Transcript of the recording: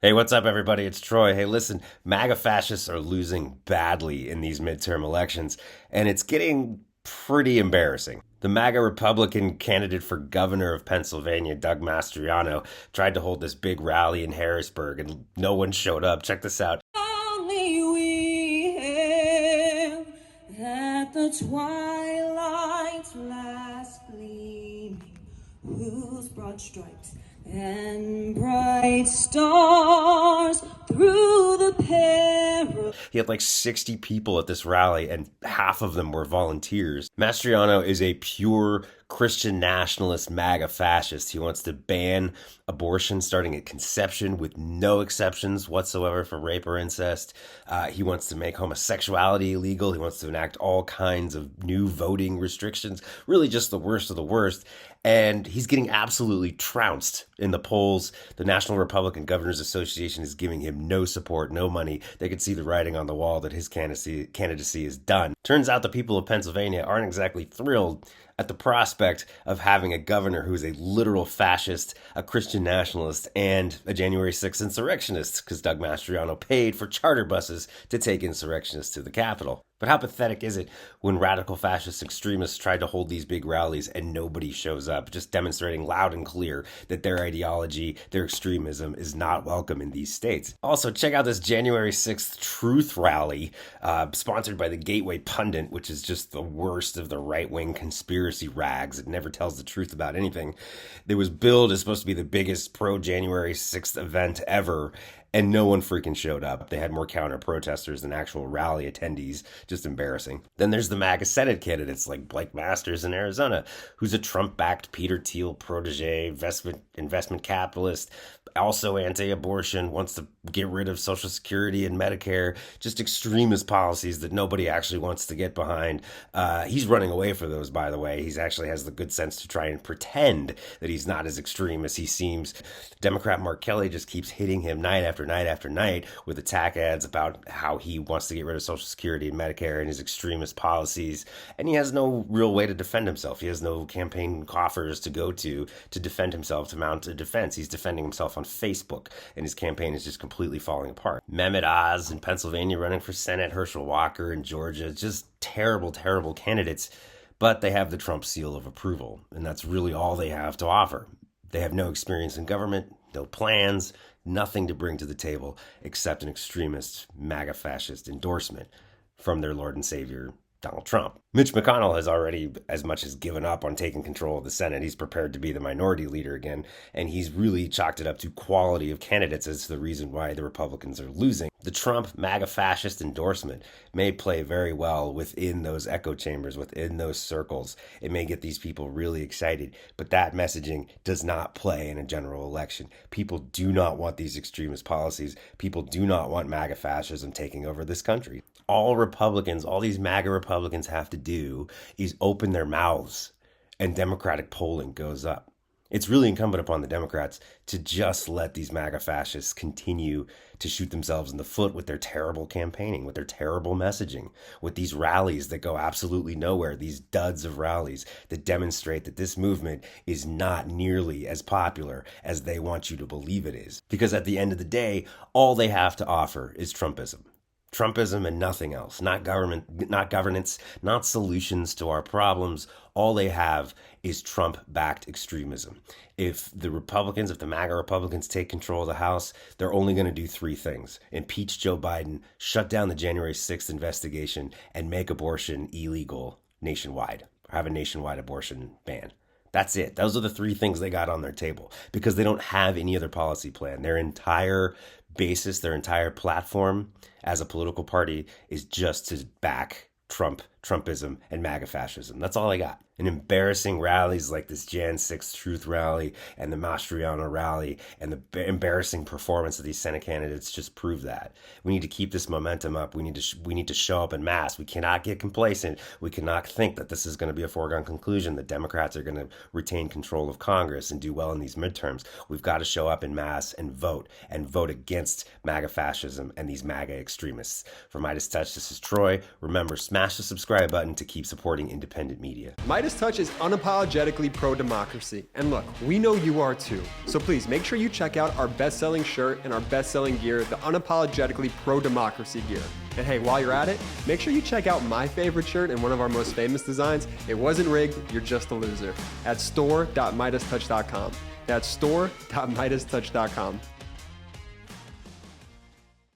Hey, what's up, everybody? It's Troy. Hey, listen, MAGA fascists are losing badly in these midterm elections, and it's getting pretty embarrassing. The MAGA Republican candidate for governor of Pennsylvania, Doug Mastriano, tried to hold this big rally in Harrisburg, and no one showed up. Check this out. Only we hail at the twilight's last gleaming, whose broad stripes and bright stars through the peril. He had like 60 people at this rally, and half of them were volunteers. Mastriano is a pure Christian nationalist MAGA fascist. He wants to ban abortion starting at conception with no exceptions whatsoever for rape or incest. He wants to make homosexuality illegal. He wants to enact all kinds of new voting restrictions, really just the worst of the worst. And he's getting absolutely trounced in the polls. The National Republican Governors Association is giving him no support, no money. They could see the writing on the wall that his candidacy is done. Turns out the people of Pennsylvania aren't exactly thrilled at the prospect of having a governor who's a literal fascist, a Christian nationalist, and a January 6th insurrectionist, because Doug Mastriano paid for charter buses to take insurrectionists to the Capitol. But how pathetic is it when radical fascist extremists try to hold these big rallies and nobody shows up, just demonstrating loud and clear that their ideology, their extremism is not welcome in these states. Also, check out this January 6th Truth Rally, sponsored by the Gateway Pundit, which is just the worst of the right-wing conspiracy rags. It never tells the truth about anything. It was billed as supposed to be the biggest pro-January 6th event ever, and no one freaking showed up. They had more counter-protesters than actual rally attendees. Just embarrassing. Then there's the MAGA Senate candidates like Blake Masters in Arizona, who's a Trump-backed Peter Thiel protege, investment capitalist, also anti-abortion, wants to get rid of Social Security and Medicare, just extremist policies that nobody actually wants to get behind. He's running away for those, by the way. He actually has the good sense to try and pretend that he's not as extreme as he seems. Democrat Mark Kelly just keeps hitting him night after night after night with attack ads about how he wants to get rid of Social Security and Medicare and his extremist policies, and he has no real way to defend himself. He has no campaign coffers to go to defend himself, to mount a defense. He's defending himself on Facebook, and his campaign is just completely falling apart. Mehmet Oz in Pennsylvania running for Senate, Herschel Walker in Georgia, just terrible, terrible candidates, but they have the Trump seal of approval, and that's really all they have to offer. They have no experience in government, no plans, nothing to bring to the table except an extremist MAGA fascist endorsement from their Lord and Savior, Donald Trump. Mitch McConnell has already as much as given up on taking control of the Senate. He's prepared to be the minority leader again, and he's really chalked it up to quality of candidates as the reason why the Republicans are losing. The Trump MAGA fascist endorsement may play very well within those echo chambers, within those circles. It may get these people really excited, but that messaging does not play in a general election. People do not want these extremist policies. People do not want MAGA fascism taking over this country. All Republicans, all these MAGA Republicans have to do is open their mouths, and Democratic polling goes up. It's really incumbent upon the Democrats to just let these MAGA fascists continue to shoot themselves in the foot with their terrible campaigning, with their terrible messaging, with these rallies that go absolutely nowhere, these duds of rallies that demonstrate that this movement is not nearly as popular as they want you to believe it is. Because at the end of the day, all they have to offer is Trumpism. Trumpism and nothing else. Not government, not governance, not solutions to our problems. All they have is Trump-backed extremism. If the MAGA Republicans take control of the House, they're only going to do three things: impeach Joe Biden, shut down the January 6th investigation, and make abortion illegal nationwide, or have a nationwide abortion ban. That's it. Those are the three things they got on their table because they don't have any other policy plan. Their entire basis, their entire platform as a political party is just to back Trumpism, and MAGA fascism. That's all I got. And embarrassing rallies like this Jan 6th Truth Rally and the Mastriano Rally and the embarrassing performance of these Senate candidates just prove that. We need to keep this momentum up. We need to show up en masse. We cannot get complacent. We cannot think that this is going to be a foregone conclusion, that Democrats are going to retain control of Congress and do well in these midterms. We've got to show up en masse and vote against MAGA fascism and these MAGA extremists. For MeidasTouch, this is Troy. Remember, smash the subscribe subscribe button to keep supporting independent media. MeidasTouch is unapologetically pro-democracy. And look, we know you are too. So please make sure you check out our best-selling shirt and our best-selling gear, the unapologetically pro-democracy gear. And hey, while you're at it, make sure you check out my favorite shirt and one of our most famous designs, It Wasn't Rigged, You're Just a Loser, at store.meidastouch.com. That's store.meidastouch.com.